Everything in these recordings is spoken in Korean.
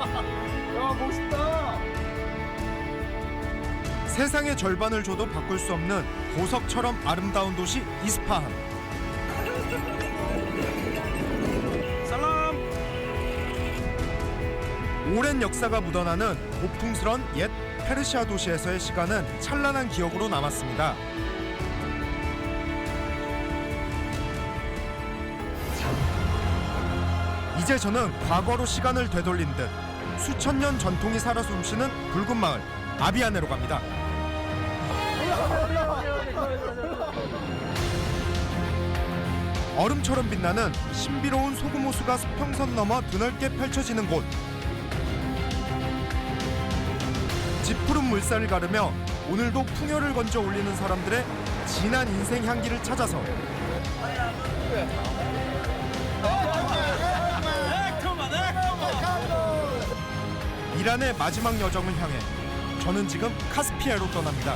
야, 멋있다. 세상의 절반을 줘도 바꿀 수 없는 보석처럼 아름다운 도시 이스파한. 살람. 오랜 역사가 묻어나는 고풍스런 옛 페르시아 도시에서의 시간은 찬란한 기억으로 남았습니다. 이제 저는 과거로 시간을 되돌린 듯 수천 년 전통이 살아 숨쉬는 붉은 마을 아비아네로 갑니다. 얼음처럼 빛나는 신비로운 소금 호수가 수평선 넘어 드넓게 펼쳐지는 곳. 짙푸른 물살을 가르며 오늘도 풍요를 건져 올리는 사람들의 진한 인생 향기를 찾아서 이란의 마지막 여정을 향해 저는 지금 카스피아로 떠납니다.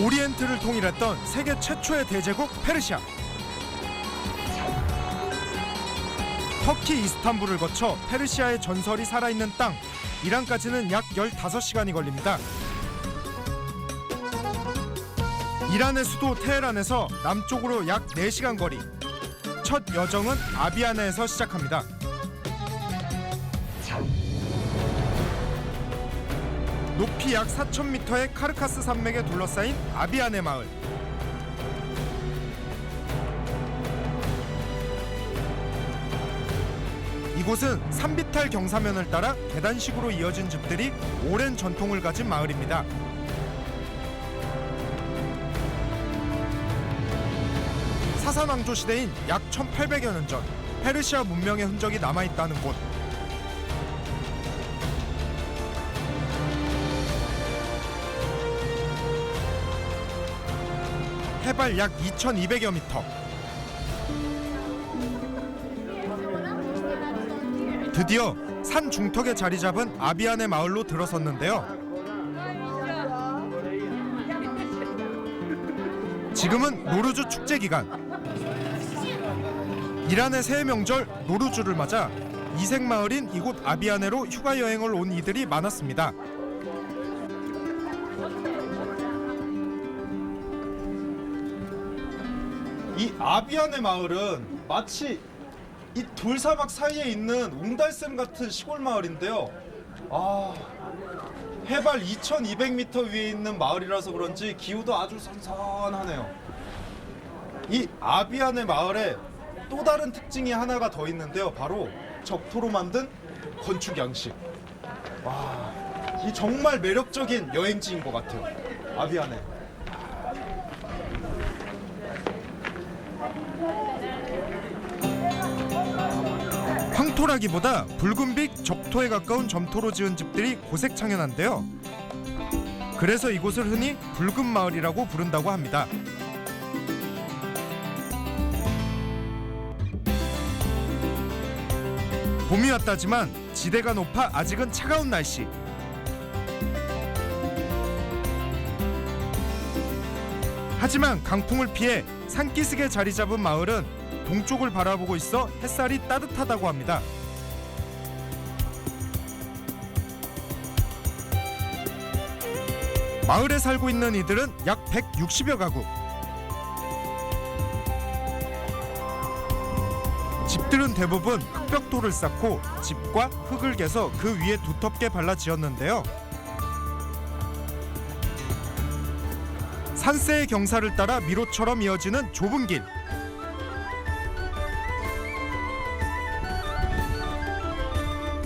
오리엔트를 통일했던 세계 최초의 대제국 페르시아. 터키 이스탄불을 거쳐 페르시아의 전설이 살아있는 땅 이란까지는 약 15시간이 걸립니다. 이란의 수도 테헤란에서 남쪽으로 약 4시간 거리. 첫 여정은 아비아네에서 시작합니다. 높이 약 4,000m의 카르카스 산맥에 둘러싸인 아비아네 마을. 이곳은 산비탈 경사면을 따라 계단식으로 이어진 집들이 오랜 전통을 가진 마을입니다. 사산왕조 시대인 약 1800여 년 전 페르시아 문명의 흔적이 남아있다는 곳. 해발 약 2200여 미터. 드디어 산 중턱에 자리 잡은 아비아네 마을로 들어섰는데요. 지금은 노르주 축제 기간. 이란의 새해 명절 노르주를 맞아 이색 마을인 이곳 아비아네로 휴가 여행을 온 이들이 많았습니다. 이 아비아네 마을은 마치 이 돌사막 사이에 있는 웅달샘 같은 시골 마을인데요. 해발 2200m 위에 있는 마을이라서 그런지 기후도 아주 선선하네요. 이 아비아네 마을에 또 다른 특징이 하나가 더 있는데요. 바로 적토로 만든 건축 양식. 이 정말 매력적인 여행지인 것 같아요. 아비아네. 황토라기보다 붉은빛 적토에 가까운 점토로 지은 집들이 고색창연한데요. 그래서 이곳을 흔히 붉은 마을이라고 부른다고 합니다. 봄이 왔다지만 지대가 높아 아직은 차가운 날씨. 하지만 강풍을 피해 산기슭에 자리 잡은 마을은 동쪽을 바라보고 있어 햇살이 따뜻하다고 합니다. 마을에 살고 있는 이들은 약 160여 가구. 집들은 대부분 흙벽돌을 쌓고 집과 흙을 개서 그 위에 두텁게 발라 지었는데요. 산세의 경사를 따라 미로처럼 이어지는 좁은 길.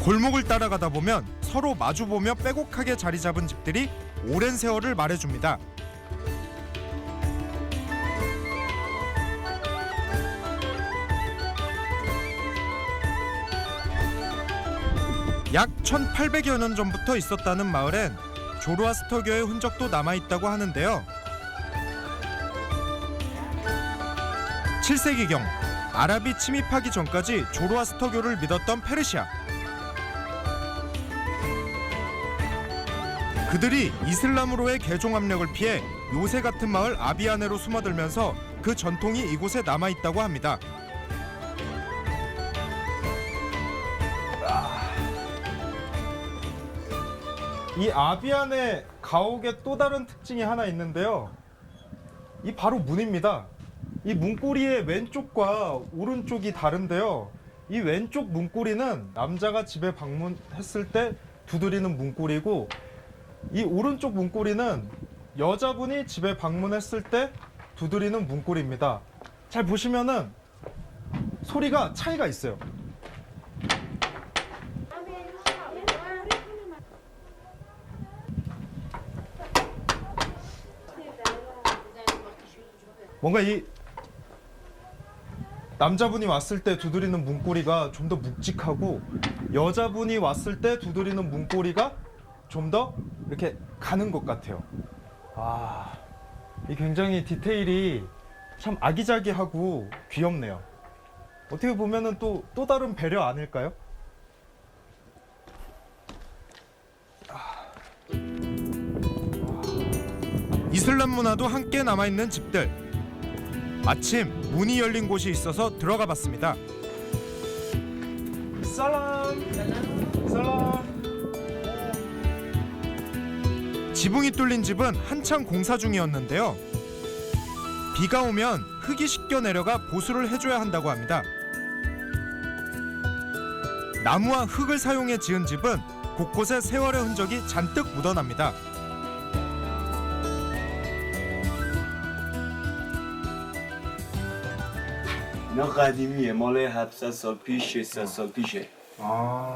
골목을 따라가다 보면 서로 마주보며 빼곡하게 자리 잡은 집들이 오랜 세월을 말해줍니다. 약 1800여 년 전부터 있었다는 마을엔 조로아스터교의 흔적도 남아있다고 하는데요. 7세기경 아랍이 침입하기 전까지 조로아스터교를 믿었던 페르시아. 그들이 이슬람으로의 개종 압력을 피해 요새 같은 마을 아비아네로 숨어들면서 그 전통이 이곳에 남아있다고 합니다. 이 아비안의 가옥의 또 다른 특징이 하나 있는데요. 이 바로 문입니다. 이 문고리의 왼쪽과 오른쪽이 다른데요. 이 왼쪽 문고리는 남자가 집에 방문했을 때 두드리는 문고리고, 이 오른쪽 문고리는 여자분이 집에 방문했을 때 두드리는 문고리입니다. 잘 보시면은 소리가 차이가 있어요. 뭔가 이 남자분이 왔을 때 두드리는 문고리가 좀 더 묵직하고, 여자분이 왔을 때 두드리는 문고리가 좀 더 이렇게 가는 것 같아요. 이 굉장히 디테일이 참 아기자기하고 귀엽네요. 어떻게 보면은 또 다른 배려 아닐까요? 이슬람 문화도 함께 남아있는 집들. 마침 문이 열린 곳이 있어서 들어가 봤습니다. 살람. 지붕이 뚫린 집은 한창 공사 중이었는데요. 비가 오면 흙이 씻겨 내려가 보수를 해줘야 한다고 합니다. 나무와 흙을 사용해 지은 집은 곳곳에 세월의 흔적이 잔뜩 묻어납니다. اینا قدیمیه، مال 700 سال پیش 600 سال پیشه.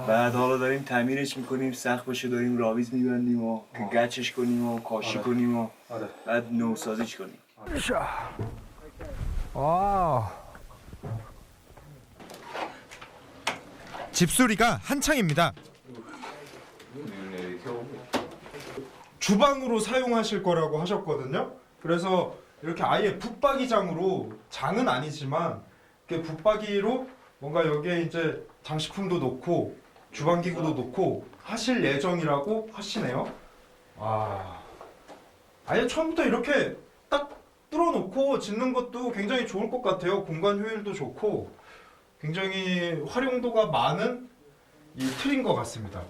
بعد حالا داریم تعمیرش میکنیم، سقف بشه داریم راویز میبندیم و گچش کنیم و کاشی کنیم و بعد نوسازیش کنیم. 집수리가 한창입니다. 주방으로 사용하실 거라고 하셨거든요. 그래서 이렇게 아예 붙박이장으로, 장은 아니지만 이렇게 붙박이로 뭔가 여기에 이제 장식품도 놓고 주방기구도 놓고 하실 예정이라고 하시네요. 아예 처음부터 이렇게 딱 뚫어놓고 짓는 것도 굉장히 좋을 것 같아요. 공간 효율도 좋고 굉장히 활용도가 많은 이 틀인 것 같습니다.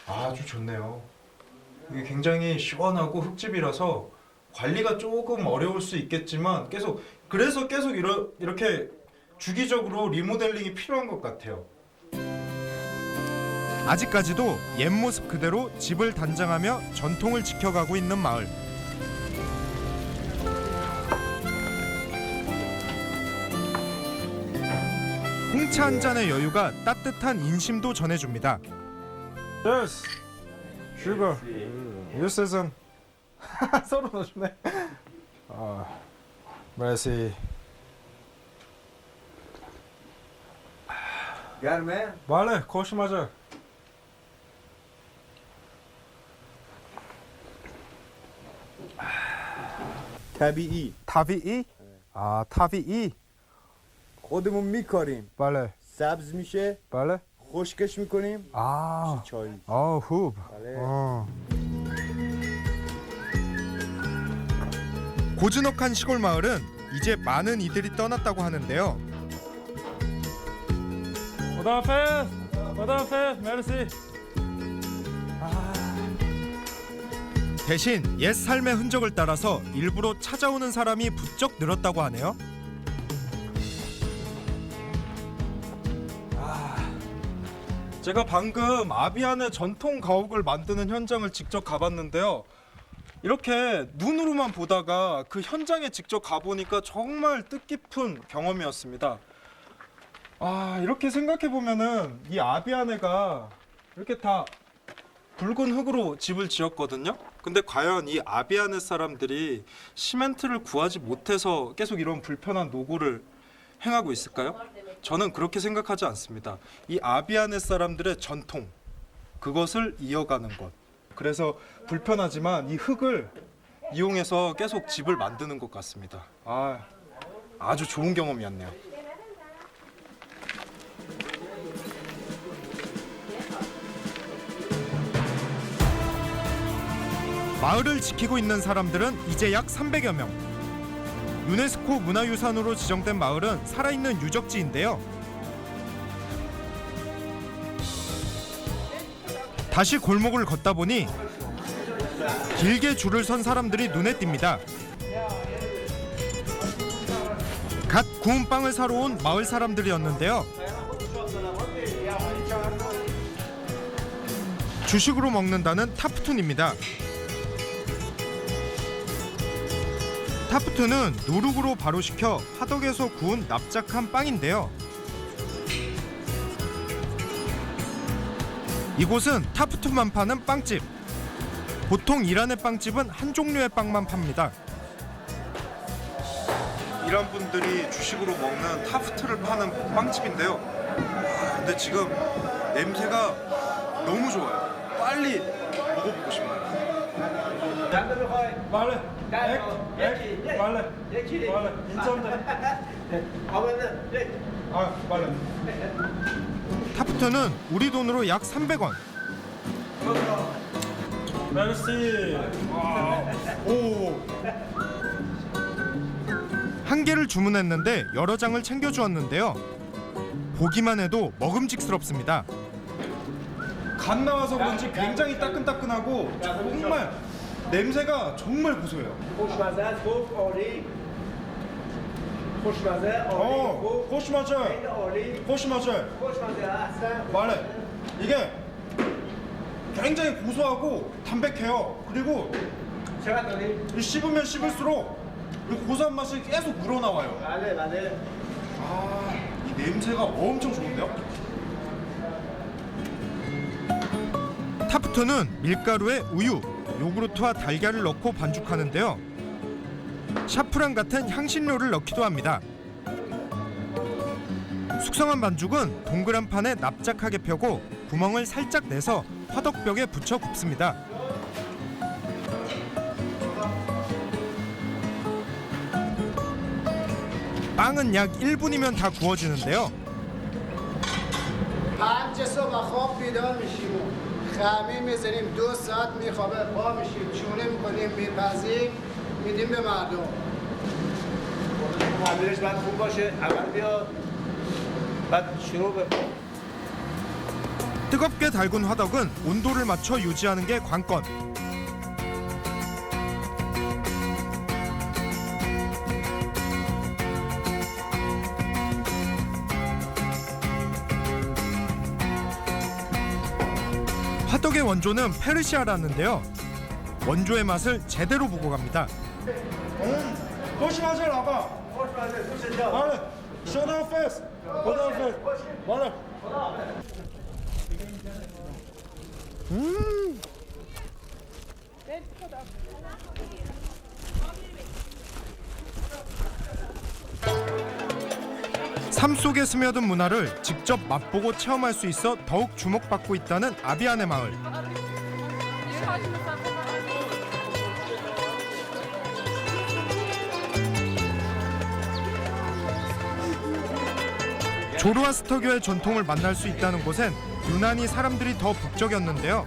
아주 좋네요. 이게 굉장히 시원하고 흙집이라서 관리가 조금 어려울 수 있겠지만 그래서 계속 이렇게 주기적으로 리모델링이 필요한 것 같아요. 아직까지도 옛 모습 그대로 집을 단장하며 전통을 지켜가고 있는 마을. 홍차 한 잔의 여유가 따뜻한 인심도 전해줍니다. Yes, sugar. Yes, season. 서로 넣어주네. merci. گرمه؟ بله خوشمزه. طبیعی. طبیعی؟ طبیعی. خودمون میکاریم. بله. سبز میشه. بله. خشکش میکنیم. چای. خوب. بله. 고즈넉한 시골 마을은 이제 많은 이들이 떠났다고 하는데요. 메르시. 대신 옛 삶의 흔적을 따라서 일부러 찾아오는 사람이 부쩍 늘었다고 하네요. 제가 방금 아비안의 전통 가옥을 만드는 현장을 직접 가봤는데요. 이렇게 눈으로만 보다가 그 현장에 직접 가보니까 정말 뜻깊은 경험이었습니다. 이렇게 생각해 보면은 이 아비아네가 이렇게 다 붉은 흙으로 집을 지었거든요. 근데 과연 이 아비아네 사람들이 시멘트를 구하지 못해서 계속 이런 불편한 노고를 행하고 있을까요? 저는 그렇게 생각하지 않습니다. 이 아비아네 사람들의 전통, 그것을 이어가는 것. 그래서 불편하지만 이 흙을 이용해서 계속 집을 만드는 것 같습니다. 아주 좋은 경험이었네요. 마을을 지키고 있는 사람들은 이제 약 300여 명. 유네스코 문화유산으로 지정된 마을은 살아있는 유적지인데요. 다시 골목을 걷다 보니 길게 줄을 선 사람들이 눈에 띕니다. 갓 구운 빵을 사러 온 마을 사람들이었는데요. 주식으로 먹는다는 타프툰입니다. 타프툰은 누룩으로 바로 식혀 화덕에서 구운 납작한 빵인데요. 이곳은 타프툰만 파는 빵집. 보통 이란의 빵집은 한 종류의 빵만 팝니다. 이란 분들이 주식으로 먹는 타프트를 파는 빵집인데요. 근데 지금 냄새가 너무 좋아요. 빨리 먹어보고 싶네요. 말래, 말래, 말래. 타프트는 우리 돈으로 약 300원. 메르시. 오. 한 개를 주문했는데 여러 장을 챙겨주었는데요. 보기만 해도 먹음직스럽습니다. 갓 나와서 그런지 굉장히 따끈따끈하고 정말 냄새가 정말 고소해요. 호시마제. 말해. 이게 굉장히 고소하고 담백해요. 그리고 씹으면 씹을수록 이 고소한 맛이 계속 우러나와요. 이 냄새가 엄청 좋은데요? 타프트는 밀가루에 우유, 요구르트와 달걀을 넣고 반죽하는데요. 샤프란 같은 향신료를 넣기도 합니다. 숙성한 반죽은 동그란 판에 납작하게 펴고 구멍을 살짝 내서 화덕벽에 붙여 굽습니다. 빵은 약 1분이면 다 구워지는데요. پنج صبح خواب بیدار میشیم و خمیر میزنیم 2 ساعت میخوابه پا میشیم چونه میکنیم میپزیم میدیم به مردم خمیرش باید خوب باشه اول بیاد بعد شروع به 뜨겁게 달군 화덕은 온도를 맞춰 유지하는 게 관건. 화덕의 원조는 페르시아라는데요. 원조의 맛을 제대로 보고 갑니다. 호시마제 라바. 말래. 쇼다운 페스. 쇼다운 페스. 말래. 삶 속에 스며든 문화를 직접 맛보고 체험할 수 있어 더욱 주목받고 있다는 아비안의 마을. 조로아스터교의 전통을 만날 수 있다는 곳엔 유난히 사람들이 더 북적였는데요.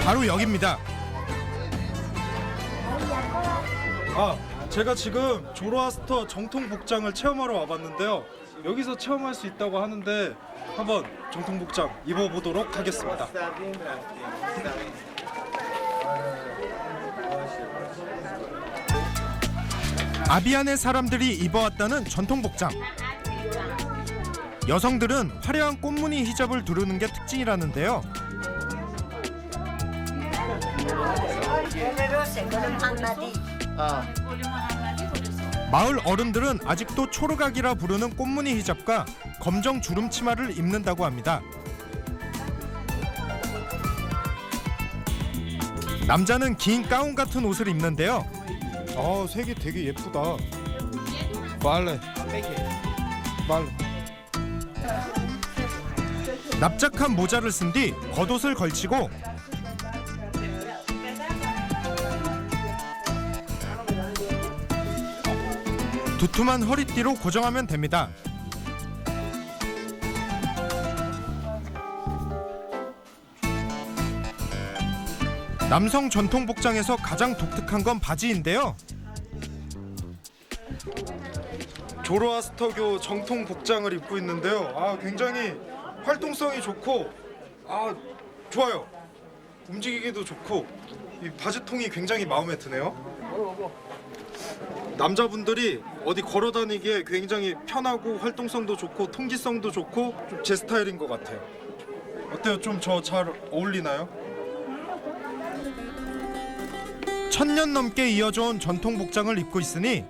바로 여기입니다. 제가 지금 조로아스터 정통 복장을 체험하러 와봤는데요. 여기서 체험할 수 있다고 하는데 한번 정통 복장 입어보도록 하겠습니다. 아비안의 사람들이 입어왔다는 전통 복장. 여성들은 화려한 꽃무늬 히잡을 두르는 게 특징이라는데요. 마을 어른들은 아직도 초르각이라 부르는 꽃무늬 히잡과 검정 주름 치마를 입는다고 합니다. 남자는 긴 가운 같은 옷을 입는데요. 색이 되게 예쁘다. 말레. 납작한 모자를 쓴 뒤 겉옷을 걸치고 두툼한 허리띠로 고정하면 됩니다. 남성 전통 복장에서 가장 독특한 건 바지인데요. 조로아스터교 정통 복장을 입고 있는데요. 굉장히 활동성이 좋고 좋아요. 움직이기도 좋고 이 바지통이 굉장히 마음에 드네요. 남자분들이 어디 걸어 다니기에 굉장히 편하고 활동성도 좋고 통기성도 좋고 좀 제 스타일인 것 같아요. 어때요? 좀 저 잘 어울리나요? 1000년 넘게 이어져온 전통 복장을 입고 있으니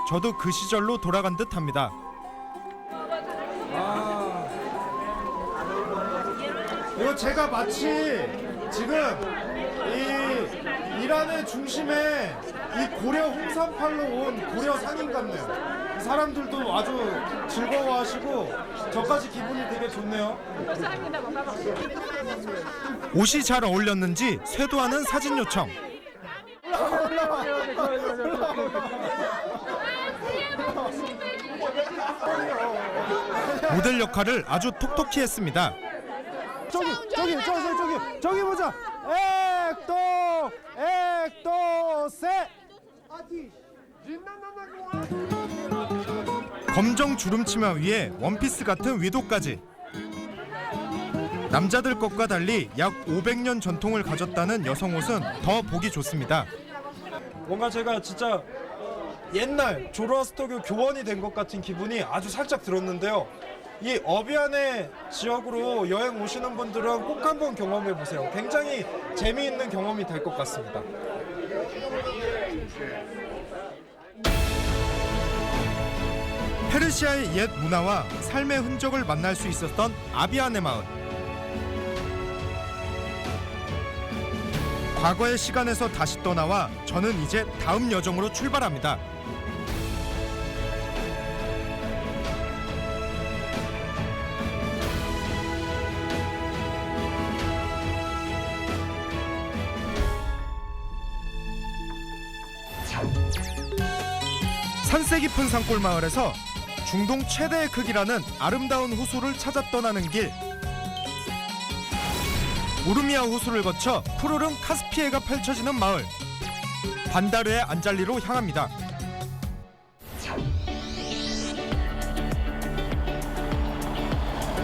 저도 그 시절로 돌아간 듯합니다. 이거 제가 마치 지금 이 이란의 중심에 이 고려 홍산팔로 온 고려 상인 같네요. 사람들도 아주 즐거워하시고 저까지 기분이 되게 좋네요. 옷이 잘 어울렸는지 쇄도하는 사진 요청. 모델 역할을 아주 톡톡히 했습니다. 저기 보자. 액도 세. 검정 주름치마 위에 원피스 같은 위도까지. 남자들 것과 달리 약 500년 전통을 가졌다는 여성 옷은 더 보기 좋습니다. 뭔가 제가 진짜 옛날 조로아스터교 교원이 된 것 같은 기분이 아주 살짝 들었는데요. 이 어비안의 지역으로 여행 오시는 분들은 꼭 한번 경험해 보세요. 굉장히 재미있는 경험이 될 것 같습니다. 페르시아의 옛 문화와 삶의 흔적을 만날 수 있었던 아비안의 마을. 과거의 시간에서 다시 떠나와 저는 이제 다음 여정으로 출발합니다. 산세 깊은 산골 마을에서 중동 최대의 크기라는 아름다운 호수를 찾아 떠나는 길. 우르미아 호수를 거쳐 푸르른 카스피해가 펼쳐지는 마을. 반다르의 안잘리로 향합니다.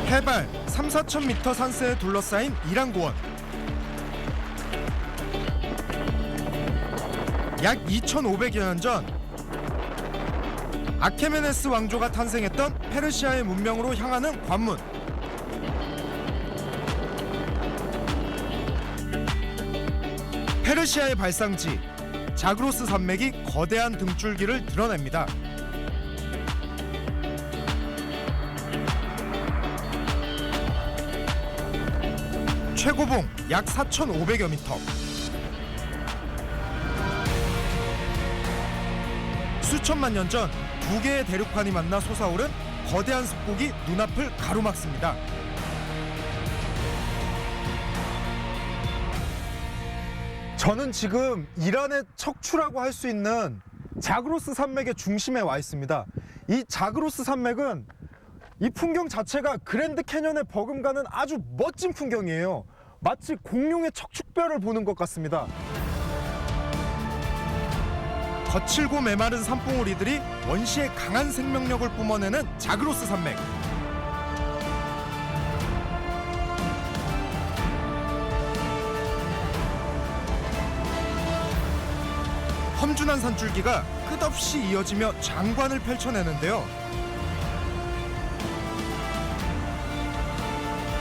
해발 3-4천 미터 산세에 둘러싸인 이란고원. 약 2500여 년 전 아케메네스 왕조가 탄생했던 페르시아의 문명으로 향하는 관문. 페르시아의 발상지 자그로스 산맥이 거대한 등줄기를 드러냅니다. 최고봉 약 4,500여 미터. 수천만 년 전 두 개의 대륙판이 만나 솟아오른 거대한 습곡이 눈앞을 가로막습니다. 저는 지금 이란의 척추라고 할 수 있는 자그로스 산맥의 중심에 와 있습니다. 이 자그로스 산맥은 이 풍경 자체가 그랜드 캐년에 버금가는 아주 멋진 풍경이에요. 마치 공룡의 척추뼈를 보는 것 같습니다. 거칠고 메마른 산봉우리들이 원시의 강한 생명력을 뿜어내는 자그로스 산맥. 험준한 산줄기가 끝없이 이어지며 장관을 펼쳐내는데요.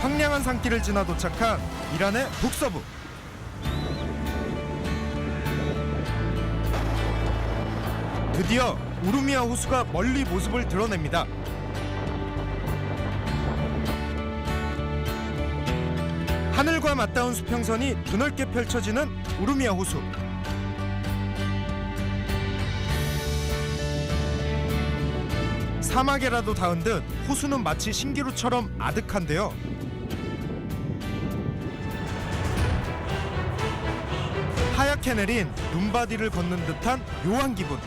황량한 산길을 지나 도착한 이란의 북서부. 드디어 우르미아 호수가 멀리 모습을 드러냅니다. 하늘과 맞닿은 수평선이 드넓게 펼쳐지는 우르미아 호수. 사막에라도 닿은 듯 호수는 마치 신기루처럼 아득한데요. 하얗게 내린 눈바디를 걷는 듯한 묘한 기분.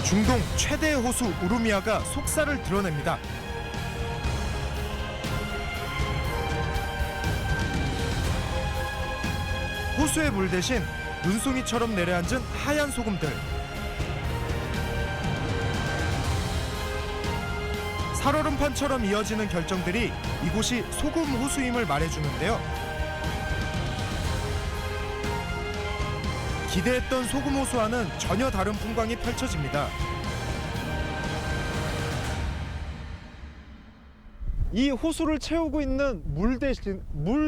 중동 최대의 호수 우르미아가 속살을 드러냅니다. 호수의 물 대신 눈송이처럼 내려앉은 하얀 소금들. 살얼음판처럼 이어지는 결정들이 이곳이 소금 호수임을 말해주는데요. 기대했던 소금 호수와는 전혀 다른 풍광이 펼쳐집니다. 이 호수를 채우고 있는 물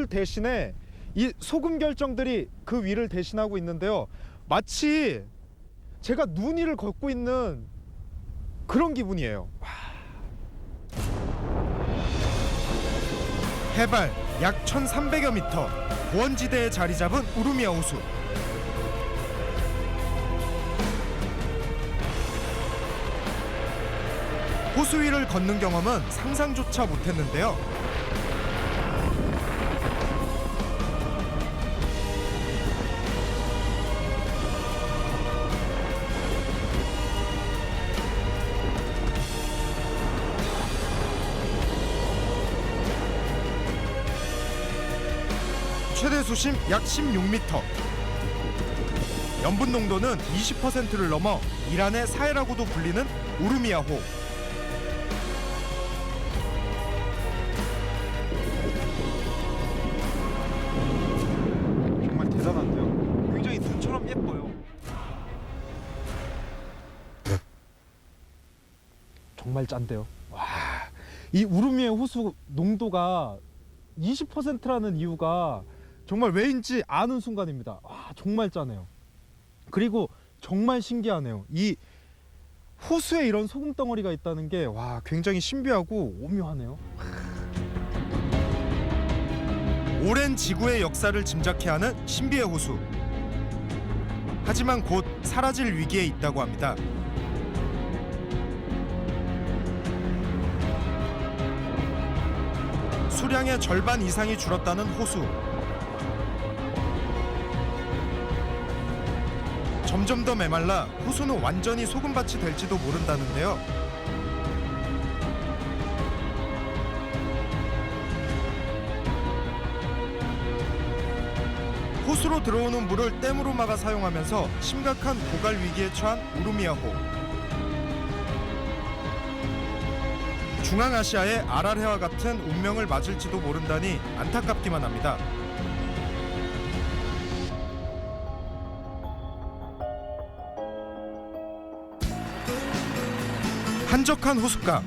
대신에 이 소금 결정들이 그 위를 대신하고 있는데요. 마치 제가 눈 위를 걷고 있는 그런 기분이에요. 해발 약 1,300여 미터 고원지대에 자리 잡은 우루미아 호수. 호수 위를 걷는 경험은 상상조차 못했는데요. 최대 수심 약 16m. 염분 농도는 20%를 넘어 이란의 사해라고도 불리는 우루미아호. 정말 대단한데요. 굉장히 눈처럼 예뻐요. 정말 짠데요. 와, 이 우루미아 호수 농도가 20%라는 이유가 정말 왜인지 아는 순간입니다. 와, 정말 짜네요. 그리고 정말 신기하네요. 이 호수에 이런 소금 덩어리가 있다는 게 와, 굉장히 신비하고 오묘하네요. 오랜 지구의 역사를 짐작케 하는 신비의 호수. 하지만 곧 사라질 위기에 있다고 합니다. 수량의 절반 이상이 줄었다는 호수. 점점 더 메말라 호수는 완전히 소금밭이 될지도 모른다는데요. 호수로 들어오는 물을 댐으로 막아 사용하면서 심각한 고갈 위기에 처한 우루미아호. 중앙아시아의 아랄해와 같은 운명을 맞을지도 모른다니 안타깝기만 합니다. 한적한 호숫가.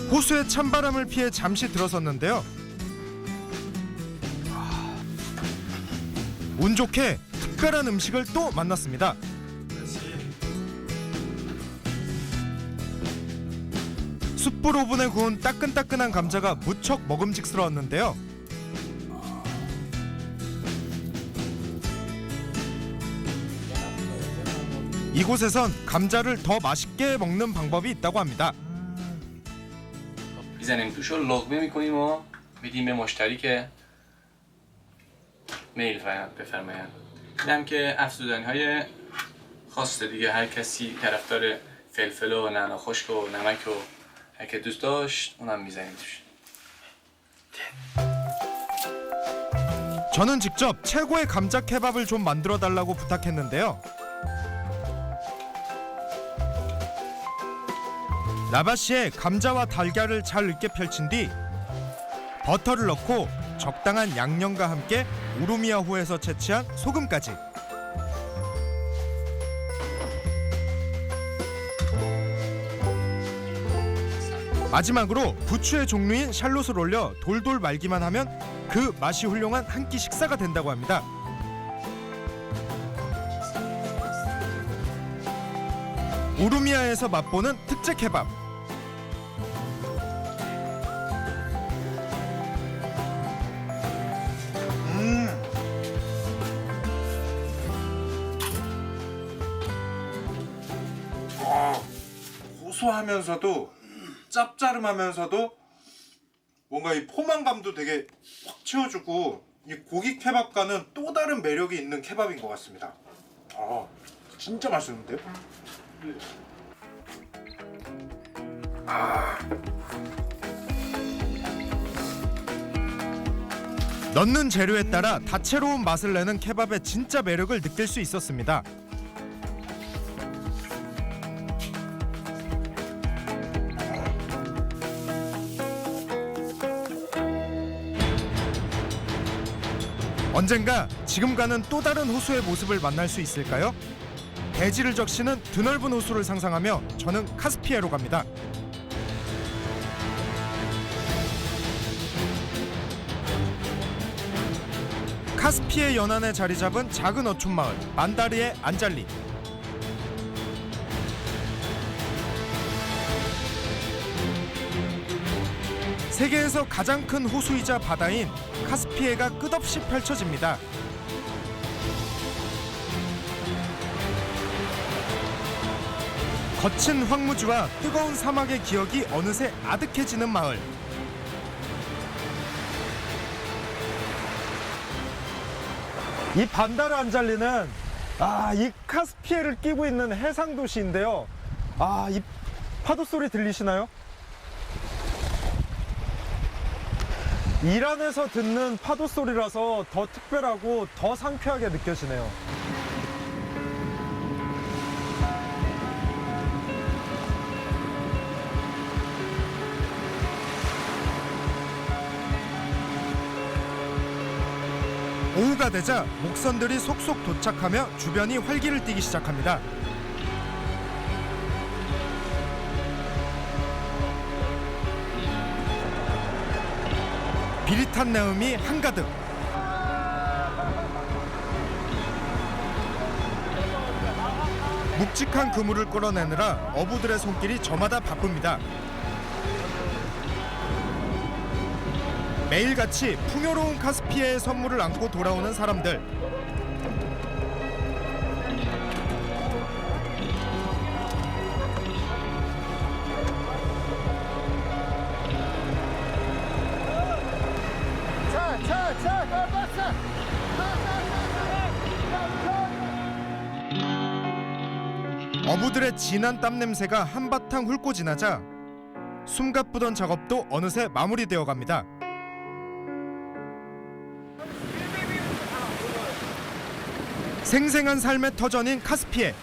호수의 찬바람을 피해 잠시 들어섰는데요. 운 좋게 특별한 음식을 또 만났습니다. 숯불 오븐에 구운 따끈따끈한 감자가 무척 먹음직스러웠는데요. 이곳에선 감자를 더 맛있게 먹는 방법이 있다고 합니다. میزنیم توش رو لقمه میکنیم و میدیم به مشتری که میل بفرمایند. دیدم که افزودنی های خاص دیگه هر کسی طرفدار فلفل و نعنا خشک و نمک و هر که دوست داشت اونم میزنیم توش. 저는 직접 최고의 감자 케밥을 좀 만들어 달라고 부탁했는데요. 라바시에 감자와 달걀을 잘 으깨 펼친 뒤 버터를 넣고 적당한 양념과 함께 우루미아호에서 채취한 소금까지. 마지막으로 부추의 종류인 샬롯을 올려 돌돌 말기만 하면 그 맛이 훌륭한 한 끼 식사가 된다고 합니다. 우루미아에서 맛보는 특제 케밥. 고소하면서도 짭짜름하면서도 뭔가 이 포만감도 되게 확 채워주고 이 고기 케밥과는 또 다른 매력이 있는 케밥인 것 같습니다. 진짜 맛있는데요? 넣는 재료에 따라 다채로운 맛을 내는 케밥의 진짜 매력을 느낄 수 있었습니다. 언젠가 지금과는 또 다른 호수의 모습을 만날 수 있을까요? 대지를 적시는 드넓은 호수를 상상하며 저는 카스피해로 갑니다. 카스피해 연안에 자리 잡은 작은 어촌 마을 만다르의 안잘리. 세계에서 가장 큰 호수이자 바다인 카스피해가 끝없이 펼쳐집니다. 거친 황무지와 뜨거운 사막의 기억이 어느새 아득해지는 마을. 이 반다르 안잘리는 이 카스피해를 끼고 있는 해상 도시인데요. 이 파도 소리 들리시나요? 이란에서 듣는 파도 소리라서 더 특별하고 더 상쾌하게 느껴지네요. 오후가 되자 목선들이 속속 도착하며 주변이 활기를 띠기 시작합니다. 비릿한 내음이 한가득. 묵직한 그물을 끌어내느라 어부들의 손길이 저마다 바쁩니다. 매일같이 풍요로운 카스피해의 선물을 안고 돌아오는 사람들. 어부들의 진한 땀 냄새가 한바탕 훑고 지나자 숨가쁘던 작업도 어느새 마무리되어 갑니다. 생생한 삶의 터전인 카스피해.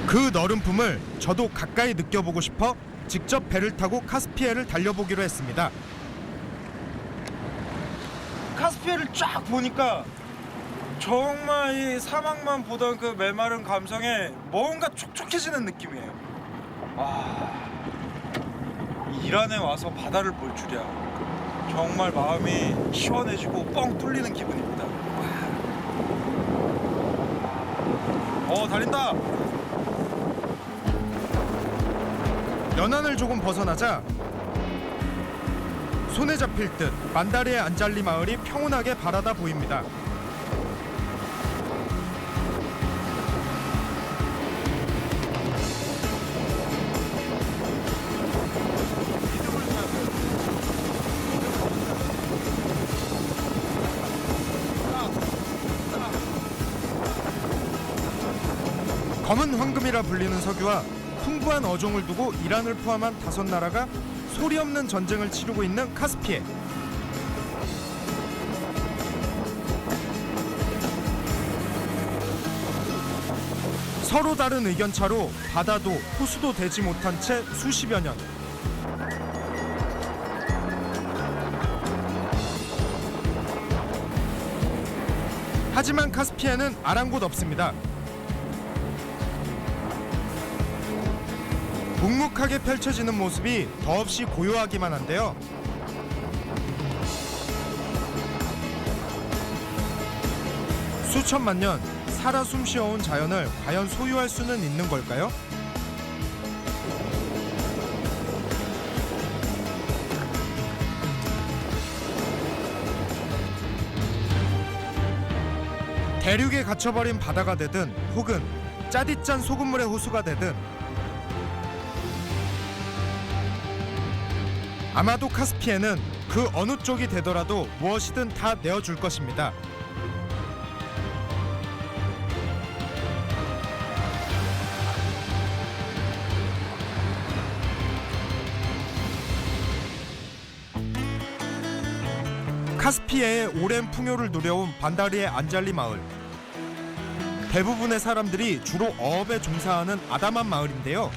그 너른품을 저도 가까이 느껴보고 싶어 직접 배를 타고 카스피해를 달려보기로 했습니다. 카스피해를 쫙 보니까 정말 이 사막만 보던 그 메마른 감성에 뭔가 촉촉해지는 느낌이에요. 이란에 와서 바다를 볼 줄이야. 정말 마음이 시원해지고 뻥 뚫리는 기분입니다. 달린다. 연안을 조금 벗어나자 손에 잡힐 듯 만다르의 안잘리 마을이 평온하게 바라다 보입니다. 검은 황금이라 불리는 석유와 풍부한 어종을 두고 이란을 포함한 5나라가 소리 없는 전쟁을 치르고 있는 카스피해. 서로 다른 의견차로 바다도 호수도 되지 못한 채 수십여 년. 하지만 카스피해는 아랑곳 없습니다. 묵묵하게 펼쳐지는 모습이 더없이 고요하기만 한데요. 수천만 년 살아 숨쉬어온 자연을 과연 소유할 수는 있는 걸까요? 대륙에 갇혀버린 바다가 되든 혹은 짜디짠 소금물의 호수가 되든 아마도 카스피해는 그 어느 쪽이 되더라도 무엇이든 다 내어줄 것입니다. 카스피해의 오랜 풍요를 누려온 반다르의 안잘리 마을. 대부분의 사람들이 주로 어업에 종사하는 아담한 마을인데요.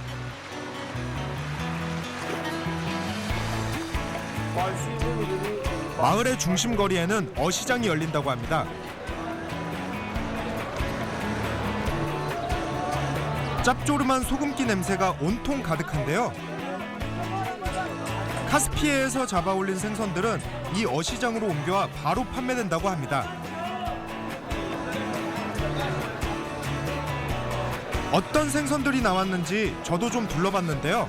마을의 중심 거리에는 어시장이 열린다고 합니다. 짭조름한 소금기 냄새가 온통 가득한데요. 카스피해에서 잡아올린 생선들은 이 어시장으로 옮겨와 바로 판매된다고 합니다. 어떤 생선들이 나왔는지 저도 좀 둘러봤는데요.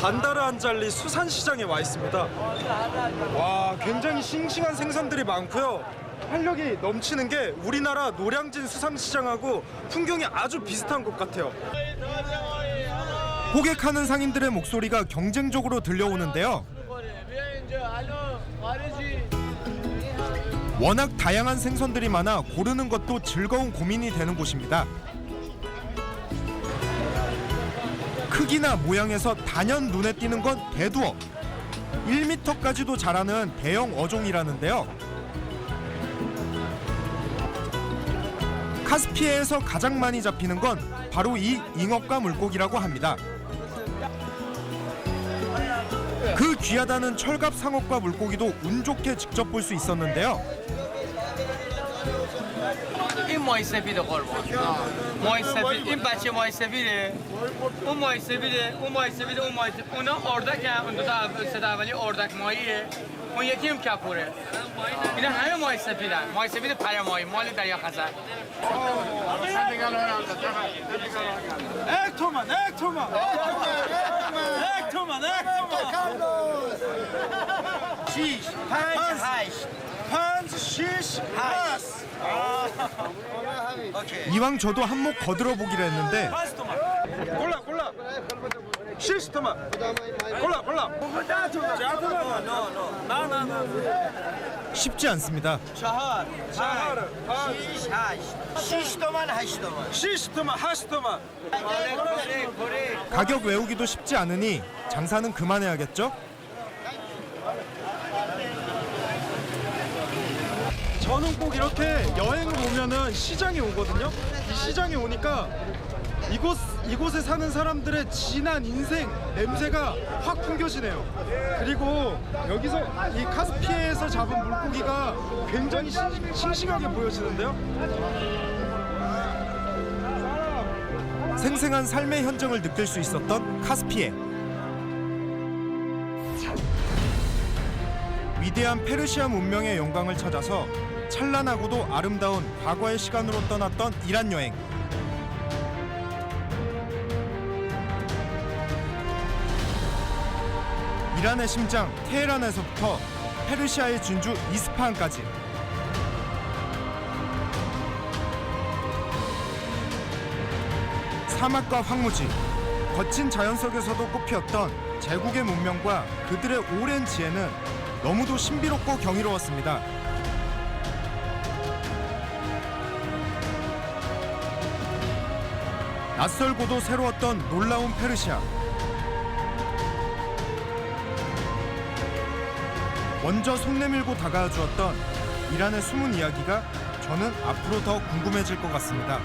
반다르 안잘리 수산시장에 와 있습니다. 와, 굉장히 싱싱한 생선들이 많고요. 활력이 넘치는 게 우리나라 노량진 수산시장하고 풍경이 아주 비슷한 것 같아요. 호객하는 상인들의 목소리가 경쟁적으로 들려오는데요. 워낙 다양한 생선들이 많아 고르는 것도 즐거운 고민이 되는 곳입니다. 크기나 모양에서 단연 눈에 띄는 건 대두어. 1m까지도 자라는 대형 어종이라는데요. 카스피해에서 가장 많이 잡히는 건 바로 이 잉어과 물고기라고 합니다. 그 귀하다는 철갑 상어과 물고기도 운 좋게 직접 볼 수 있었는데요. این ماهی سفید قربان ماهی سفید این بچه ماهی سفیده اون ماهی سفیده اون ماهی سفیده اون ماهی سفید اونا اردک هم اون دو تا صد اولی اردک ماهیه اون یکی هم کپوره اینا همه ماهی سفیدن ماهی سفید پر ماهی مال دریا خزر Ek toman, ek toman. Ek toman, ek toman. شیش پنج هشت Panz, shish, has. 이왕 저도 한몫 거들어 보기로 했는데 골라, 골라. Shish toman. 골라, 골라. 쉽지 않습니다. شیش هشت شیش تومن هشت تومن Shish toman, hash toman. 가격 외우기도 쉽지 않으니 장사는 그만해야겠죠? 저는 꼭 이렇게 여행을 오면은 시장에 오거든요. 이 시장에 오니까 이곳에 사는 사람들의 진한 인생 냄새가 확 풍겨지네요. 그리고 여기서 이 카스피해에서 잡은 물고기가 굉장히 싱싱하게 보여지는데요. 생생한 삶의 현장을 느낄 수 있었던 카스피해. 위대한 페르시아 문명의 영광을 찾아서 찬란하고도 아름다운 과거의 시간으로 떠났던 이란 여행. 이란의 심장 테헤란에서부터 페르시아의 진주 이스파한까지. 사막과 황무지, 거친 자연 속에서도 꽃피었던 제국의 문명과 그들의 오랜 지혜는 너무도 신비롭고 경이로웠습니다. 낯설고도 새로웠던 놀라운 페르시아. 먼저 손 내밀고 다가와 주었던 이란의 숨은 이야기가 저는 앞으로 더 궁금해질 것 같습니다.